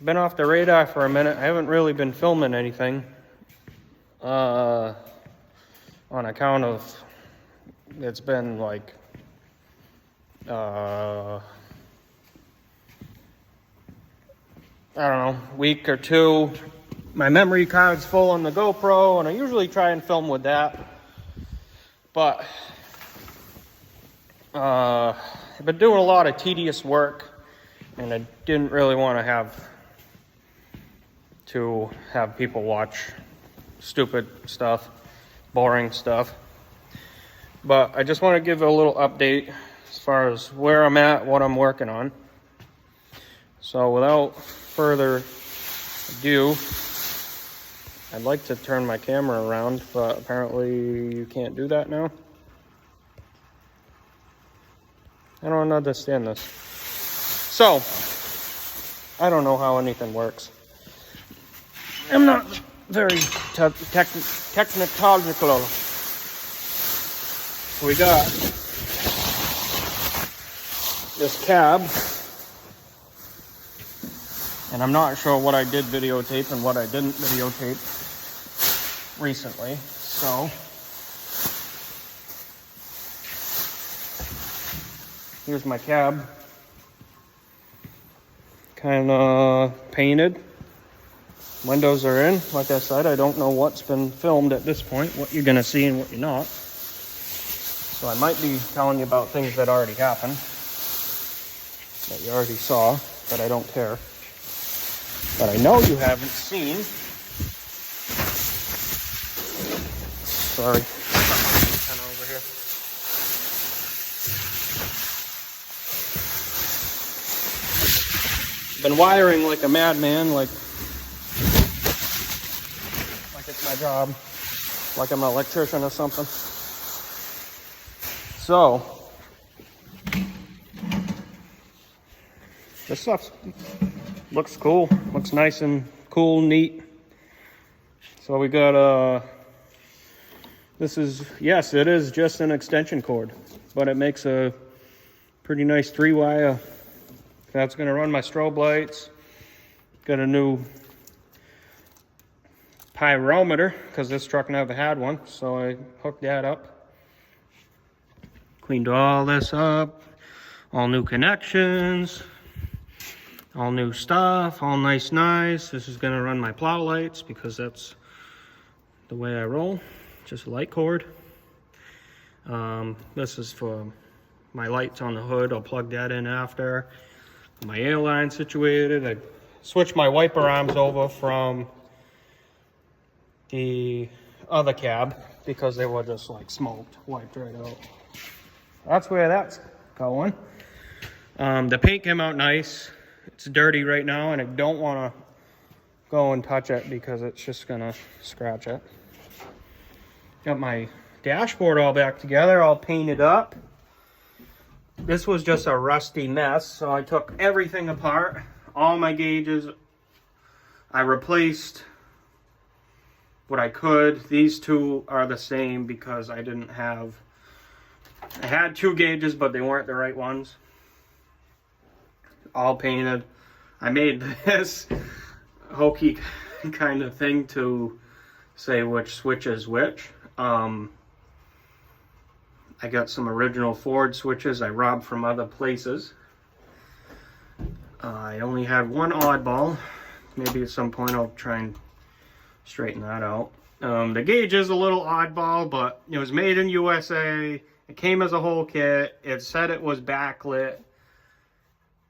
been off the radar for a minute. I haven't really been filming anything on account of it's been like I don't know, week or two. My memory card's full on the GoPro, and I usually try and film with that. But I've been doing a lot of tedious work, and I didn't really want to have people watch stupid stuff, boring stuff. But I just want to give a little update as far as where I'm at, what I'm working on. So without further ado, I'd like to turn my camera around, but apparently you can't do that now. I don't understand this. So, I don't know how anything works. I'm not very technological. We got this cab, and I'm not sure what I did videotape and what I didn't videotape recently, so here's my cab, kind of painted. Windows are in. Like I said, I don't know what's been filmed at this point, what you're gonna see and what you're not. So I might be telling you about things that already happened, that you already saw, but I don't care. But I know you haven't seen. Sorry. Kind of over here. Been wiring like a madman, like it's my job, like I'm an electrician or something. So this stuff looks cool, looks nice and cool, neat. So we got this is, yes, it is just an extension cord, but it makes a pretty nice 3-wire. That's going to run my strobe lights. Got a new pyrometer because this truck never had one, so I hooked that up. Cleaned all this up, all new connections, all new stuff, all nice. This is going to run my plow lights because that's the way I roll, just a light cord. This is for my lights on the hood. I'll plug that in after. My air line situated. I switched my wiper arms over from the other cab because they were just like smoked, wiped right out. That's where that's going. The paint came out nice. It's dirty right now, and I don't want to go and touch it because it's just gonna scratch it. Got my dashboard all back together, all painted up. This was just a rusty mess, so I took everything apart, all my gauges. I replaced what I could. These two are the same because I had 2 gauges, but they weren't the right ones. All painted. I made this hokey kind of thing to say which switch is which. I got some original Ford switches I robbed from other places. I only had one oddball. Maybe at some point I'll try and straighten that out. The gauge is a little oddball, but it was made in USA. It came as a whole kit. It said it was backlit.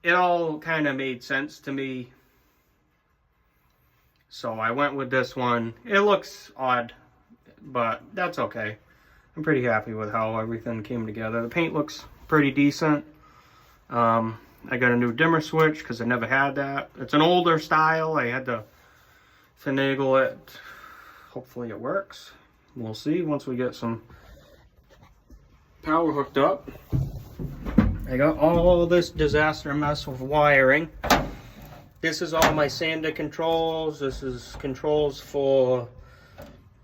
It all kind of made sense to me. So I went with this one. It looks odd, but that's okay. I'm pretty happy with how everything came together. The paint looks pretty decent. I got a new dimmer switch because I never had that. It's an older style. I had to finagle it. Hopefully it works. We'll see once we get some power hooked up. I got all this disaster mess with wiring. This is all my sander controls. This is controls for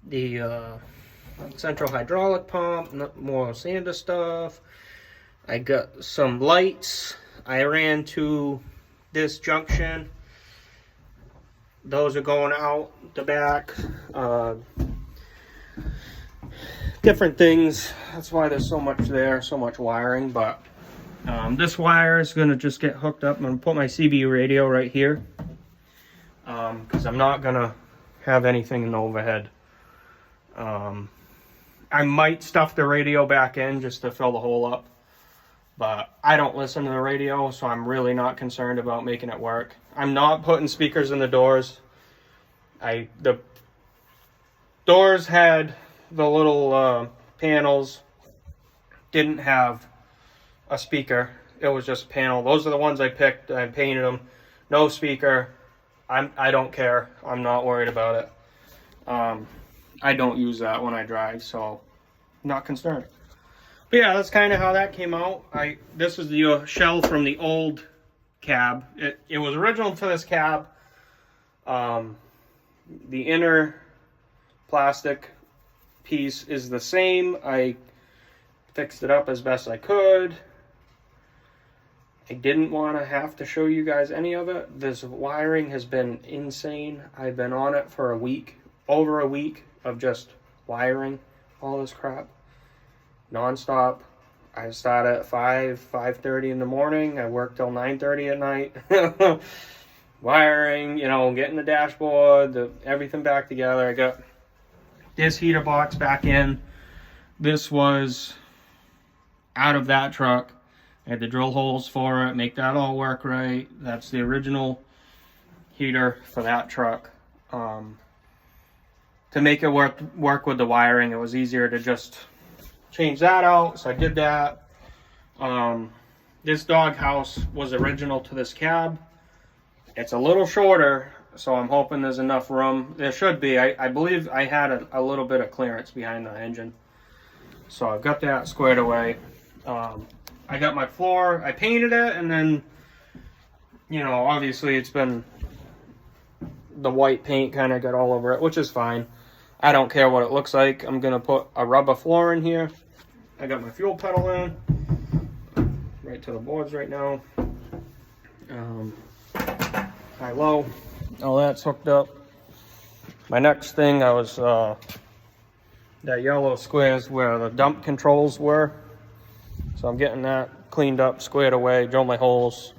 the central hydraulic pump, more sander stuff. I got some lights. I ran to this junction Those are going out the back. Different things. That's why there's so much there, so much wiring. But this wire is going to just get hooked up. I'm going to put my CB radio right here. Because I'm not going to have anything in the overhead. I might stuff the radio back in just to fill the hole up. But I don't listen to the radio, so I'm really not concerned about making it work. I'm not putting speakers in the doors. The doors had the little panels, didn't have a speaker. It was just a panel. Those are the ones I picked. I painted them. No speaker. I don't care. I'm not worried about it. I don't use that when I drive, so I'm not concerned. But yeah, that's kind of how that came out. This is the shell from the old cab. It was original to this cab. The inner plastic piece is the same. I fixed it up as best I could. I didn't want to have to show you guys any of it. This wiring has been insane. I've been on it for a week, over a week of just wiring all this crap non-stop. I started at 5:30 in the morning. I worked till 9:30 at night. Wiring, you know, getting the dashboard, everything back together. I got this heater box back in. This was out of that truck. I had to drill holes for it, make that all work right. That's the original heater for that truck. To make it work with the wiring, it was easier to just change that out, so I did that. This doghouse was original to this cab. It's a little shorter, so I'm hoping there's enough room. There should be. I believe I had a little bit of clearance behind the engine. So I've got that squared away. I got my floor. I painted it, and then, you know, obviously it's been, the white paint kind of got all over it, which is fine. I don't care what it looks like. I'm going to put a rubber floor in here. I got my fuel pedal in. Right to the boards right now. High, low. All that's hooked up. My next thing, that yellow square is where the dump controls were. So I'm getting that cleaned up, squared away, drill my holes.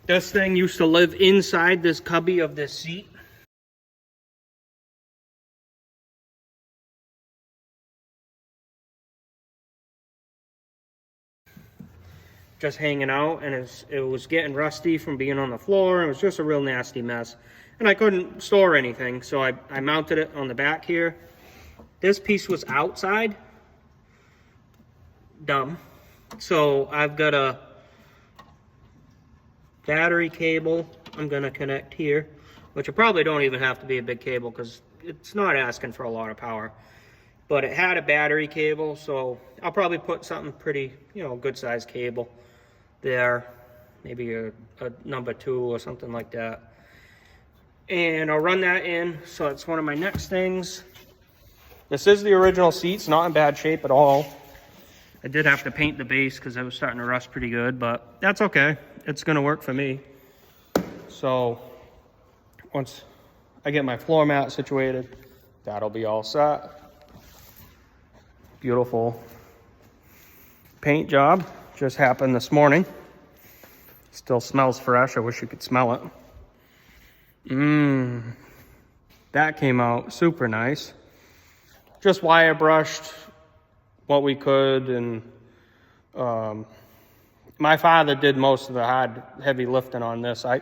This thing used to live inside this cubby of this seat. Just hanging out, and it was getting rusty from being on the floor. It was just a real nasty mess. And I couldn't store anything, so I mounted it on the back here. This piece was outside. Dumb. So I've got a battery cable I'm gonna connect here, which I probably don't even have to be a big cable because it's not asking for a lot of power. But it had a battery cable, so I'll probably put something pretty, you know, good size cable there, maybe a number 2 or something like that. And I'll run that in, so it's one of my next things. This is the original seats, not in bad shape at all. I did have to paint the base because it was starting to rust pretty good, but that's okay. It's gonna work for me. So once I get my floor mat situated, that'll be all set. Beautiful paint job. Just happened this morning. Still smells fresh. I wish you could smell it. That came out super nice. Just wire brushed what we could, and my father did most of the heavy lifting on this. I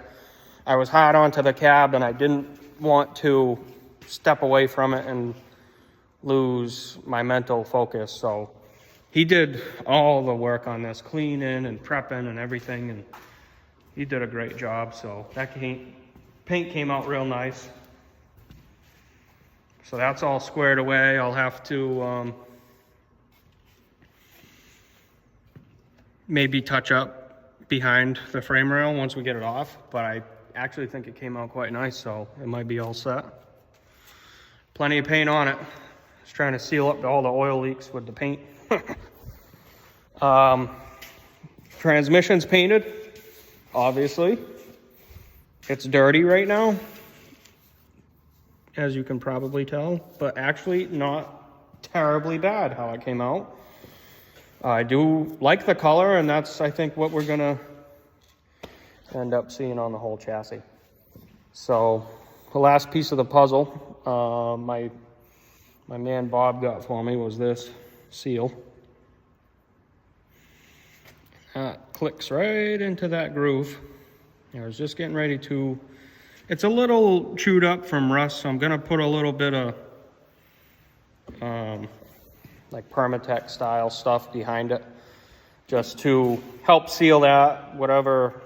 was hard onto the cab, and I didn't want to step away from it and lose my mental focus, so he did all the work on this, cleaning and prepping and everything, and he did a great job. So that paint came out real nice. So that's all squared away. I'll have to maybe touch up behind the frame rail once we get it off, but I actually think it came out quite nice, so it might be all set. Plenty of paint on it. Just trying to seal up all the oil leaks with the paint. Transmission's painted, obviously. It's dirty right now. as you can probably tell, but actually not terribly bad how it came out. I do like the color, and that's, I think, what we're gonna end up seeing on the whole chassis. So the last piece of the puzzle, my man Bob got for me was this seal. That clicks right into that groove. I was just getting ready to, it's a little chewed up from rust, so I'm gonna put a little bit of like Permatex style stuff behind it just to help seal that, whatever.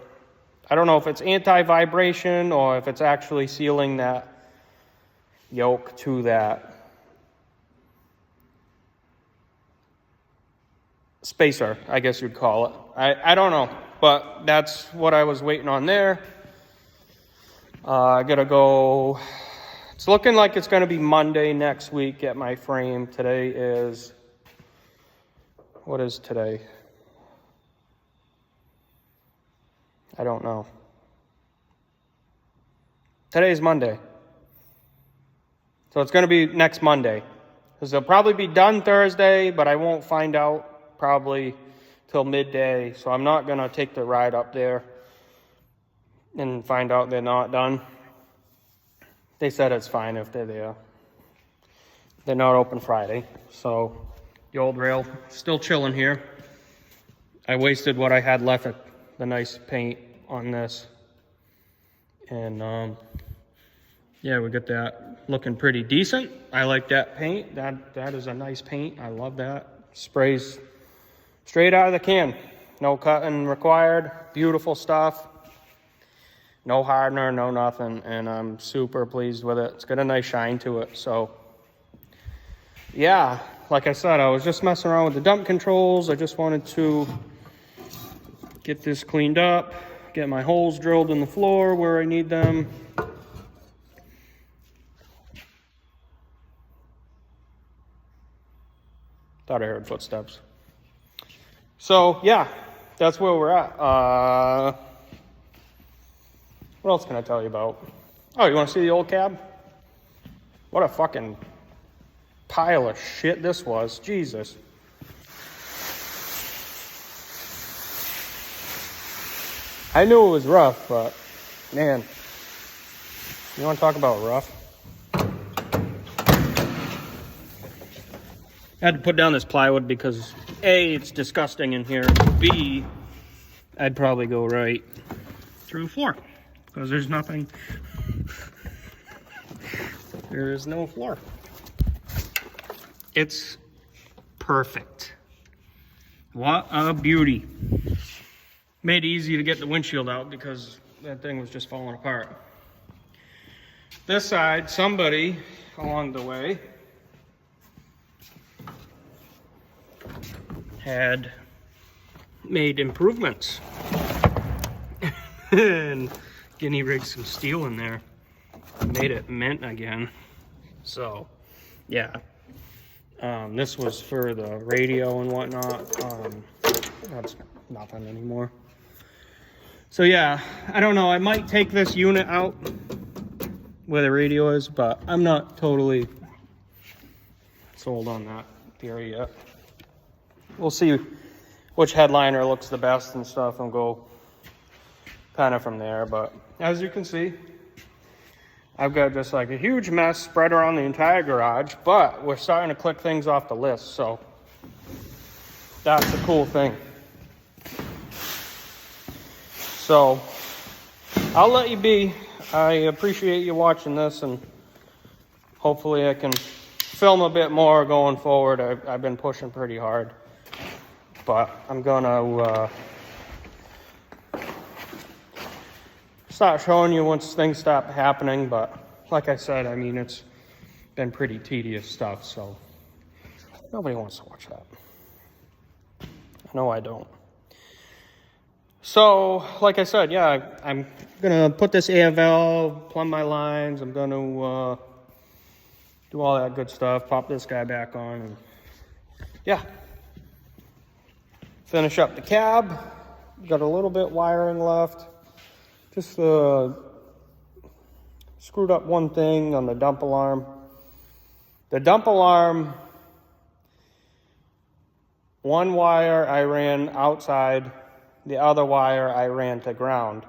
I don't know if it's anti-vibration or if it's actually sealing that yoke to that spacer, I guess you'd call it. I don't know, but that's what I was waiting on there. I gotta go, it's looking like it's gonna be Monday next week at my frame. Today is, what is today? I don't know. Today's Monday. So it's gonna be next Monday. Because they'll probably be done Thursday, but I won't find out probably till midday. So I'm not gonna take the ride up there and find out they're not done. They said it's fine if they're there. They're not open Friday. So the old rail still chilling here. I wasted what I had left of the nice paint on this. And yeah, we got that looking pretty decent. I like that paint. That is a nice paint. I love that. Sprays straight out of the can. No cutting required. Beautiful stuff. No hardener, no nothing. And I'm super pleased with it. It's got a nice shine to it. So yeah, like I said, I was just messing around with the dump controls. I just wanted to get this cleaned up, get my holes drilled in the floor where I need them. Thought I heard footsteps. So yeah, that's where we're at. What else can I tell you about? Oh, you want to see the old cab? What a fucking pile of shit this was. Jesus. I knew it was rough, but man, you want to talk about rough? I had to put down this plywood because A, it's disgusting in here. B, I'd probably go right through the floor because there's nothing. There is no floor. It's perfect. What a beauty. Made it easy to get the windshield out because that thing was just falling apart. This side, somebody along the way had made improvements and guinea rigged some steel in there, made it mint again. So yeah, this was for the radio and whatnot. That's nothing anymore. So yeah, I don't know, I might take this unit out where the radio is, but I'm not totally sold on that theory yet. We'll see which headliner looks the best and stuff and go kind of from there. But as you can see, I've got just like a huge mess spread around the entire garage, but we're starting to click things off the list. So that's a cool thing. So I'll let you be. I appreciate you watching this, and hopefully I can film a bit more going forward. I've been pushing pretty hard. But I'm gonna start showing you once things stop happening. But like I said, I mean, it's been pretty tedious stuff, so nobody wants to watch that. No, I don't. So, like I said, yeah, I'm gonna put this air valve, plumb my lines. I'm gonna do all that good stuff, pop this guy back on, and yeah. Finish up the cab. Got a little bit wiring left. Just screwed up one thing on the dump alarm. The dump alarm, one wire I ran outside, the other wire I ran to ground.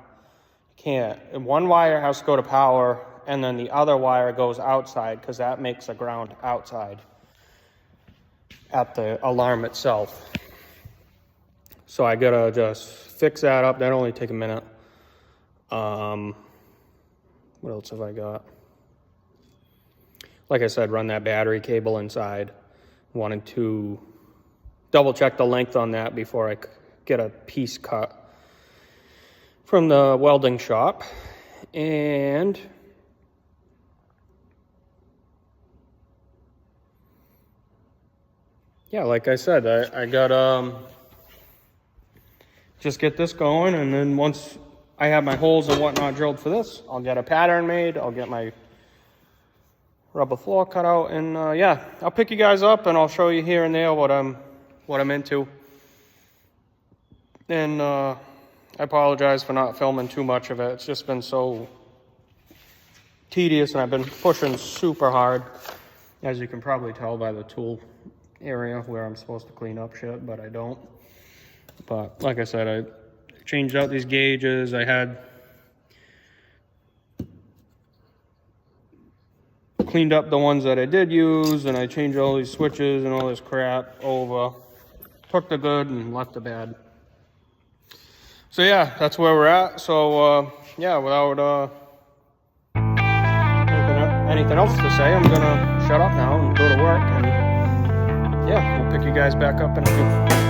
Can't. One wire has to go to power, and then the other wire goes outside because that makes a ground outside at the alarm itself. So I gotta just fix that up. That'll only take a minute. What else have I got? Like I said, run that battery cable inside. Wanted to double check the length on that before I get a piece cut from the welding shop. And yeah, like I said, I got just get this going, and then once I have my holes and whatnot drilled for this, I'll get a pattern made, I'll get my rubber floor cut out, and yeah, I'll pick you guys up and I'll show you here and there what I'm into. And I apologize for not filming too much of it. It's just been so tedious, and I've been pushing super hard, as you can probably tell by the tool area where I'm supposed to clean up shit, but I don't. But like I said, I changed out these gauges. I had cleaned up the ones that I did use, and I changed all these switches and all this crap over. Took the good and left the bad. So yeah, that's where we're at. So yeah, without anything else to say, I'm gonna shut up now and go to work, and yeah, we'll pick you guys back up in a few.